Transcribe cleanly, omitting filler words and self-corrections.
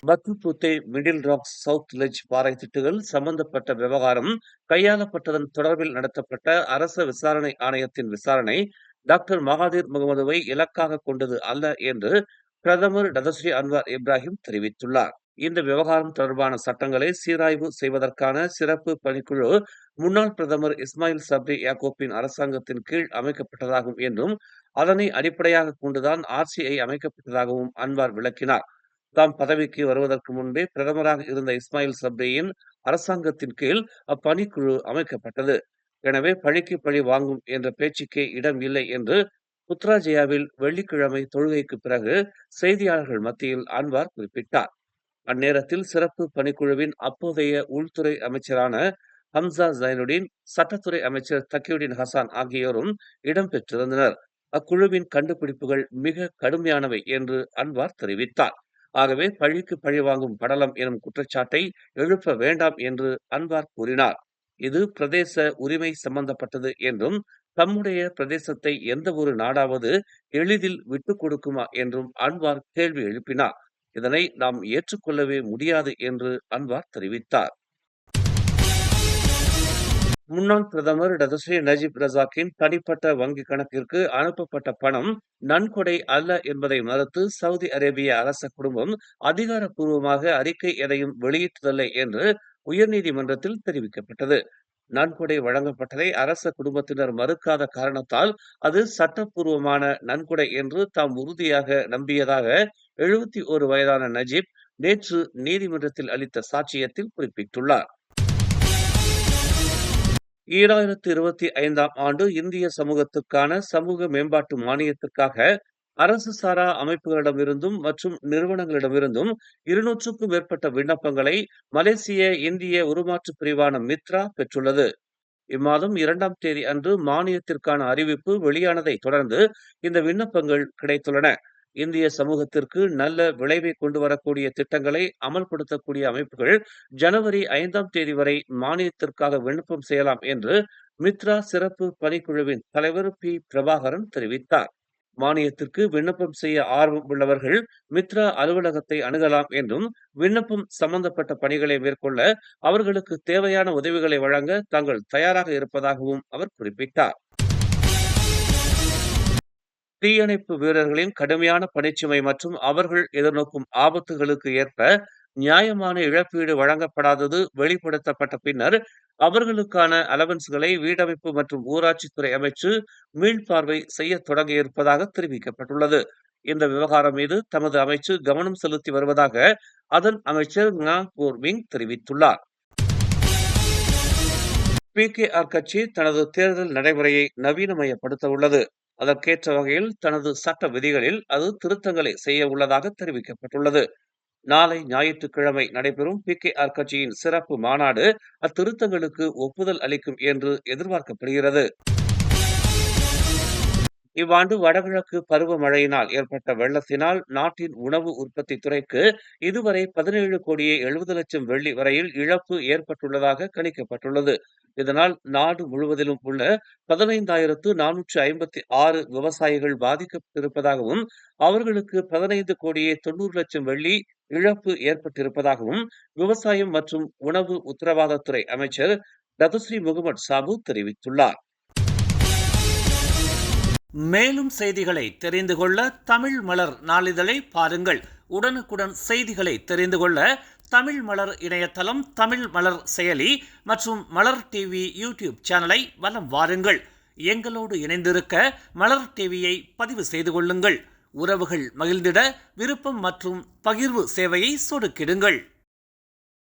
பத்துப்புத்தை middle rocks south ledge பாறை திட்டுகள் சம்பந்தப்பட்ட விவகாரம் கையாளப்பட்டதன் தொடர்பில் நடத்தப்பட்ட அரச விசாரணை ஆணையத்தின் விசாரணை டாக்டர் மகாதீர் முகமதுவை இலக்காக கொண்டது அல்ல என்று பிரதமர் டதஸ்ரீ அன்வார் இப்ராஹிம் தெரிவித்துள்ளார். இந்த விவகாரம் தொடர்பான சட்டங்களை சீராய்வு செய்வதற்கான சிறப்பு பணிக்குழு முன்னாள் பிரதமர் இஸ்மாயில் சப்ரி யாக்கூப்பின் அரசாங்கத்தின் கீழ் அமைக்கப்பட்டதாகும் என்றும் அதனை அடிப்படையாக கொண்டுதான் ஆர்சிஐ அமைக்கப்பட்டதாகவும் அன்வார் விளக்கினார். தாம் பதவிக்கு வருவதற்கு முன்பே பிரதமராக இருந்த இஸ்மாயில் சப்ரியின் அரசாங்கத்தின் கீழ் அப்பணிக்குழு அமைக்கப்பட்டது. எனவே பழிக்கு பழி வாங்கும் என்ற பேச்சுக்கே இடம் இல்லை என்று புத்ராஜயாவில் வெள்ளிக்கிழமை தொழுகைக்கு பிறகு செய்தியாளர்கள் மத்தியில் அன்வார் குறிப்பிட்டார். அந்நேரத்தில் சிறப்பு பணிக்குழுவின் அப்போதைய உள்துறை அமைச்சரான ஹம்சா ஜைனுடீன், சட்டத்துறை அமைச்சர் தக்கியுடின் ஹசான் ஆகியோரும் இடம்பெற்றிருந்தனர். அக்குழுவின் கண்டுபிடிப்புகள் மிக கடுமையானவை என்று அன்வார் தெரிவித்தார். ஆகவே பழிக்கு பழி வாங்கும் படலம் எனும் குற்றச்சாட்டை எழுப்ப வேண்டாம் என்று அன்வார் கூறினார். இது பிரதேச உரிமை சம்பந்தப்பட்டது என்றும் தம்முடைய பிரதேசத்தை எந்த ஒரு நாடாவது எளிதில் விட்டுக் கொடுக்குமா என்றும் அன்வார் கேள்வி எழுப்பினார். இதனை நாம் ஏற்றுக்கொள்ளவே முடியாது என்று அன்வார் தெரிவித்தார். முன்னாள் பிரதமர் டதஸ்ரீ நஜீப் ரசாக்கின் தனிப்பட்ட வங்கிக் கணக்கிற்கு அனுப்பப்பட்ட பணம் நன்கொடை அல்ல என்பதை மறுத்து சவுதி அரேபிய அரச குடும்பம் அதிகாரப்பூர்வமாக அறிக்கை எதையும் வெளியிட்டதில்லை என்று உயர்நீதிமன்றத்தில் தெரிவிக்கப்பட்டது. நன்கொடை வழங்கப்பட்டதை அரச குடும்பத்தினர் மறுக்காத காரணத்தால் அது சட்டப்பூர்வமான நன்கொடை என்று தாம் உறுதியாக நம்பியதாக 71 வயதான நஜீப் நேற்று நீதிமன்றத்தில் அளித்த சாட்சியத்தில் குறிப்பிட்டுள்ளார். 2025ஆம் ஆண்டு இந்திய சமூகத்துக்கான சமூக மேம்பாட்டு மானியத்திற்காக அரசு சாரா அமைப்புகளிடமிருந்தும் மற்றும் நிறுவனங்களிடமிருந்தும் 200க்கும் மேற்பட்ட விண்ணப்பங்களை மலேசிய இந்திய உருமாற்று பிரிவான மித்ரா பெற்றுள்ளது. இம்மாதம் 2ஆம் தேதி அன்று மானியத்திற்கான அறிவிப்பு வெளியானதை தொடர்ந்து இந்த விண்ணப்பங்கள் கிடைத்துள்ளன. இந்திய சமூகத்திற்கு நல்ல விளைவை கொண்டு வரக்கூடிய திட்டங்களை அமல்படுத்தக்கூடிய அமைப்புகள் ஜனவரி 5ஆம் தேதி வரை மானியத்திற்காக விண்ணப்பம் செய்யலாம் என்று மித்ரா சிறப்பு பணிக்குழுவின் தலைவர் பி பிரபாகரன் தெரிவித்தார். மானியத்திற்கு விண்ணப்பம் செய்ய ஆர்வம் உள்ளவர்கள் மித்ரா அலுவலகத்தை அணுகலாம் என்றும் விண்ணப்பம் சம்பந்தப்பட்ட பணிகளை மேற்கொள்ள அவர்களுக்கு தேவையான உதவிகளை வழங்க தாங்கள் தயாராக இருப்பதாகவும் அவர் குறிப்பிட்டார். தீயணைப்பு வீரர்களின் கடுமையான பணிச்சுமை மற்றும் அவர்கள் எதிர்நோக்கும் ஆபத்துகளுக்கு ஏற்ப நியாயமான இழப்பீடு வழங்கப்படாதது வெளிப்படுத்தப்பட்ட பின்னர் அவர்களுக்கான அலவன்ஸ்களை வீடமைப்பு மற்றும் ஊராட்சித்துறை அமைச்சு மீள்பார்வை செய்ய தொடங்கியிருப்பதாக தெரிவிக்கப்பட்டுள்ளது. இந்த விவகாரம் மீது தமது அமைச்சு கவனம் செலுத்தி வருவதாக அதன் அமைச்சர் போர்விங் தெரிவித்துள்ளார். PKR கட்சி தனது தேர்தல் நடைமுறையை நவீனமயப்படுத்த உள்ளது. அதற்கேற்ற வகையில் தனது சட்ட விதிகளில் அது திருத்தங்களை செய்ய உள்ளதாக தெரிவிக்கப்பட்டுள்ளது. நாளை ஞாயிற்றுக்கிழமை நடைபெறும் PKR கட்சியின் சிறப்பு மாநாடு அத்திருத்தங்களுக்கு ஒப்புதல் அளிக்கும் என்று எதிர்பார்க்கப்படுகிறது. இவ்வாண்டு வடகிழக்கு பருவமழையினால் ஏற்பட்ட வெள்ளத்தினால் நாட்டின் உணவு உற்பத்தி துறைக்கு இதுவரை 17 கோடியே 70 லட்சம் வெள்ளி வரையில் இழப்பு ஏற்பட்டுள்ளதாக கணிக்கப்பட்டுள்ளது. இதனால் நாடு முழுவதிலும் உள்ள 15,456 விவசாயிகள் பாதிக்கப்பட்டிருப்பதாகவும் அவர்களுக்கு 15 கோடியே 90 லட்சம் வெள்ளி இழப்பு ஏற்பட்டிருப்பதாகவும் விவசாயம் மற்றும் உணவு உத்தரவாதத்துறை அமைச்சர் டதஸ்ரீ முகமது சாபு தெரிவித்துள்ளார். மேலும் செய்திகளை தெரிந்து கொள்ள தமிழ் மலர் நாளிதழை பாருங்கள். உடனுக்குடன் செய்திகளை தெரிந்து கொள்ள தமிழ் மலர் இணையதளம், தமிழ் மலர் செயலி மற்றும் மலர் டிவி யூடியூப் சேனலை வலம் வாருங்கள். எங்களோடு இணைந்திருக்க மலர் டிவியை பதிவு செய்து கொள்ளுங்கள். உறவுகள் மகிழ்ந்திட விருப்பம் மற்றும் பகிர்வு சேவையை சொடுக்கிடுங்கள்.